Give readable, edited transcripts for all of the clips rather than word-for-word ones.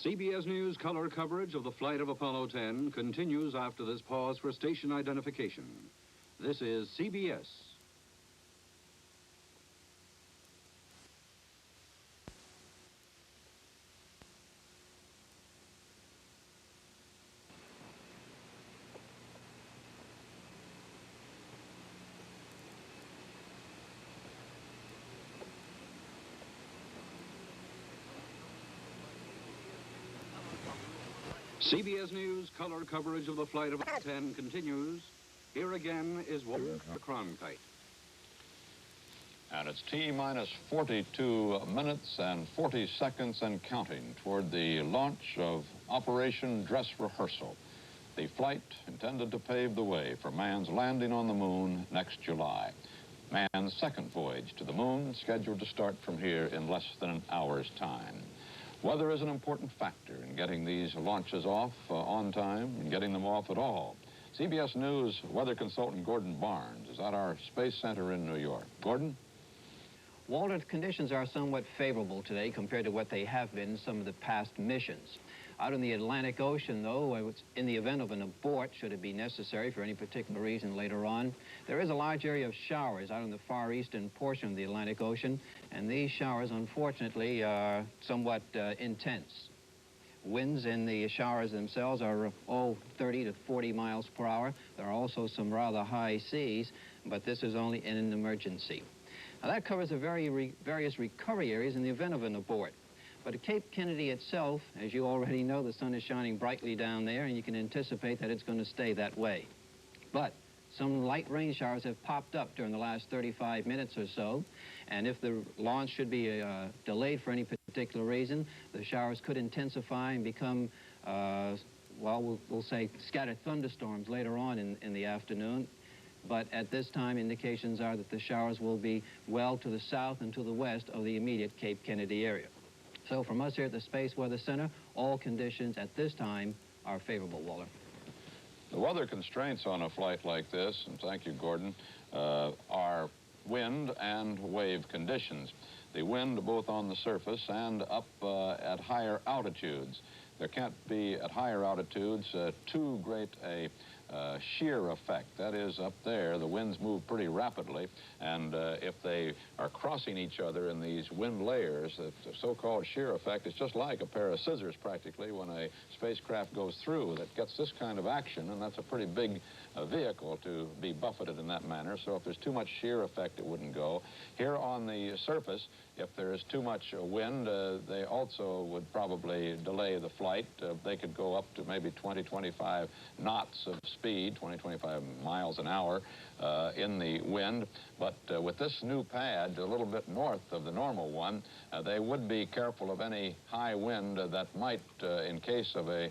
CBS News color coverage of the flight of Apollo 10 continues after this pause for station identification. This is CBS. CBS News color coverage of the flight of Apollo 10 continues. Here again is Walter Cronkite. And it's T-minus 42 minutes and 40 seconds and counting toward the launch of Operation Dress Rehearsal, the flight intended to pave the way for man's landing on the moon next July. Man's second voyage to the moon scheduled to start from here in less than an hour's time. Weather is an important factor in getting these launches off on time and getting them off at all. CBS News weather consultant Gordon Barnes is at our Space Center in New York. Gordon? Walter, conditions are somewhat favorable today compared to what they have been in some of the past missions. Out in the Atlantic Ocean, though, in the event of an abort, should it be necessary for any particular reason later on, there is a large area of showers out in the far eastern portion of the Atlantic Ocean, and these showers, unfortunately, are somewhat intense. Winds in the showers themselves are, 30 to 40 miles per hour. There are also some rather high seas, but this is only in an emergency. Now, that covers the various recovery areas in the event of an abort. But at Cape Kennedy itself, as you already know, the sun is shining brightly down there, and you can anticipate that it's going to stay that way. But some light rain showers have popped up during the last 35 minutes or so, and if the launch should be delayed for any particular reason, the showers could intensify and become, we'll say scattered thunderstorms later on in the afternoon. But at this time, indications are that the showers will be well to the south and to the west of the immediate Cape Kennedy area. So from us here at the Space Weather Center, all conditions at this time are favorable, Walter. The weather constraints on a flight like this, and thank you, Gordon, are wind and wave conditions. The wind both on the surface and up at higher altitudes. There can't be, at higher altitudes, too great a shear effect. That is, up there, the winds move pretty rapidly, and if they are crossing each other in these wind layers, the so-called shear effect is just like a pair of scissors, practically, when a spacecraft goes through that gets this kind of action, and that's a pretty big vehicle to be buffeted in that manner. So if there's too much shear effect, it wouldn't go. Here on the surface, if there is too much wind, they also would probably delay the flight. They could go up to maybe 20, 25 knots of speed, 20, 25 miles an hour in the wind. But with this new pad a little bit north of the normal one, they would be careful of any high wind that might, in case of a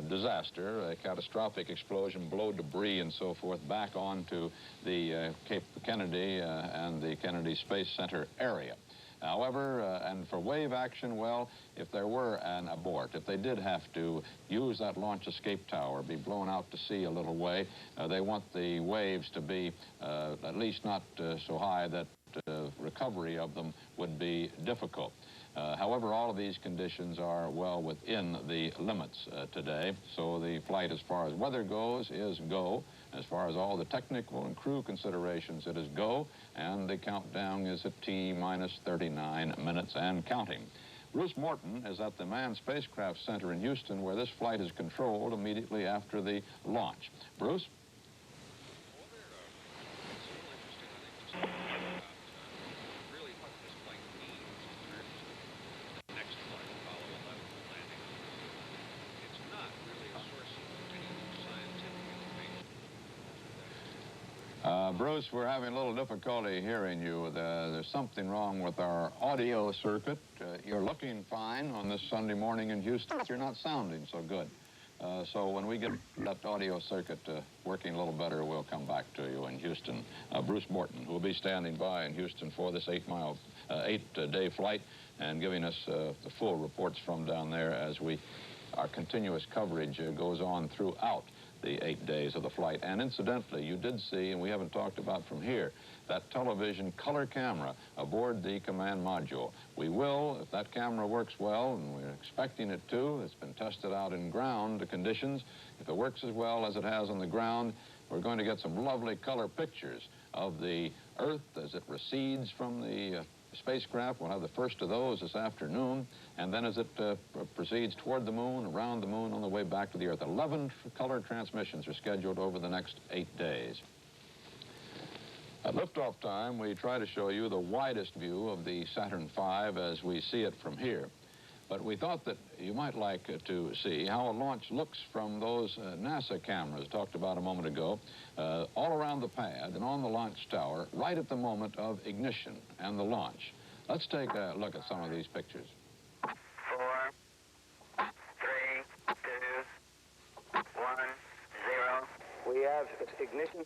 disaster, a catastrophic explosion, blow debris and so forth back onto the Cape Kennedy and the Kennedy Space Center area. However, and for wave action, well, if there were an abort, if they did have to use that launch escape tower, be blown out to sea a little way, they want the waves to be at least not so high that recovery of them would be difficult. However, all of these conditions are well within the limits today, so the flight, as far as weather goes, is go. As far as all the technical and crew considerations, it is go, and the countdown is at T-minus 39 minutes and counting. Bruce Morton is at the Manned Spacecraft Center in Houston, where this flight is controlled immediately after the launch. Bruce? Bruce, we're having a little difficulty hearing you. There's something wrong with our audio circuit. You're looking fine on this Sunday morning in Houston. You're not sounding so good. So when we get that audio circuit working a little better, we'll come back to you in Houston. Bruce Morton, who will be standing by in Houston for this eight-day flight and giving us the full reports from down there as our continuous coverage goes on throughout the 8 days of the flight. And incidentally, you did see, and we haven't talked about from here, that television color camera aboard the command module. We will, if that camera works well, and we're expecting it to, it's been tested out in ground conditions. If it works as well as it has on the ground, we're going to get some lovely color pictures of the Earth as it recedes from the spacecraft. We'll have the first of those this afternoon, and then as it proceeds toward the moon, around the moon, on the way back to the Earth. 11 color transmissions are scheduled over the next 8 days. At liftoff time, we try to show you the widest view of the Saturn V as we see it from here. But we thought that you might like to see how a launch looks from those NASA cameras talked about a moment ago, all around the pad and on the launch tower, right at the moment of ignition and the launch. Let's take a look at some of these pictures. 4, 3, 2, 1, 0. We have ignition.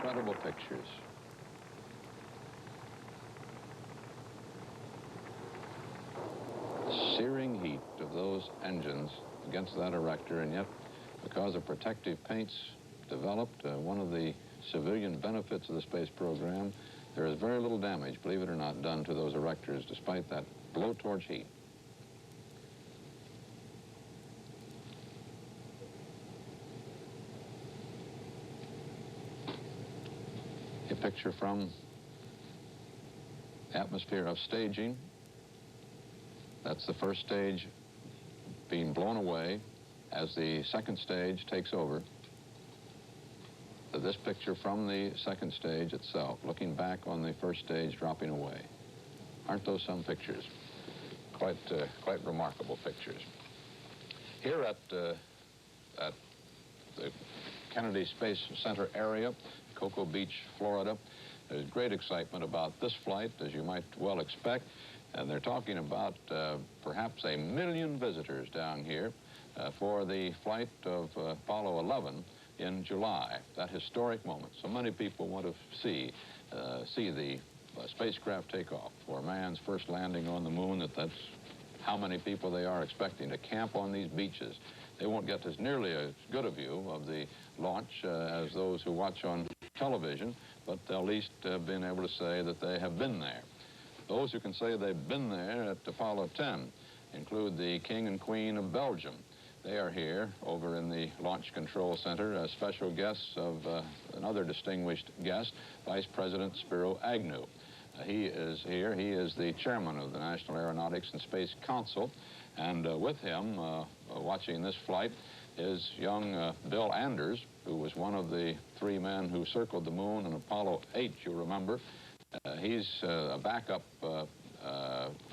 Incredible pictures. The searing heat of those engines against that erector, and yet, because of protective paints developed, one of the civilian benefits of the space program, there is very little damage, believe it or not, done to those erectors despite that blowtorch heat. A picture from atmosphere of staging. That's the first stage being blown away as the second stage takes over. This picture from the second stage itself, looking back on the first stage dropping away. Aren't those some pictures? Quite remarkable pictures. Here at the Kennedy Space Center area, Cocoa Beach, Florida, there's great excitement about this flight, as you might well expect, and they're talking about perhaps 1 million visitors down here for the flight of Apollo 11 in July, that historic moment. So many people want to see the spacecraft take off for man's first landing on the moon. That's how many people they are expecting to camp on these beaches. They won't get as nearly as good a view of the launch as those who watch on television, but they'll at least been able to say that they have been there. Those who can say they've been there at Apollo 10 include the King and Queen of Belgium. They are here over in the Launch Control Center as special guests of another distinguished guest, Vice President Spiro Agnew. He is here. He is the chairman of the National Aeronautics and Space Council, and with him watching this flight is young Bill Anders, who was one of the 3 men who circled the moon in Apollo 8, you remember. He's a backup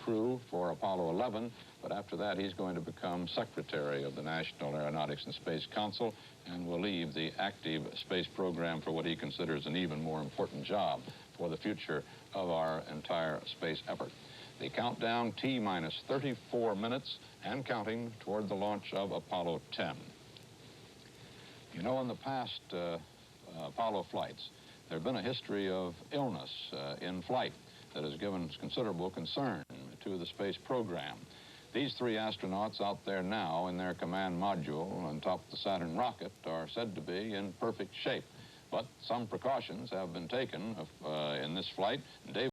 crew for Apollo 11, but after that he's going to become secretary of the National Aeronautics and Space Council and will leave the active space program for what he considers an even more important job for the future of our entire space effort. The countdown, T-minus 34 minutes and counting toward the launch of Apollo 10. You know, in the past Apollo flights, there's been a history of illness in flight that has given considerable concern to the space program. These 3 astronauts out there now in their command module on top of the Saturn rocket are said to be in perfect shape. But some precautions have been taken in this flight. David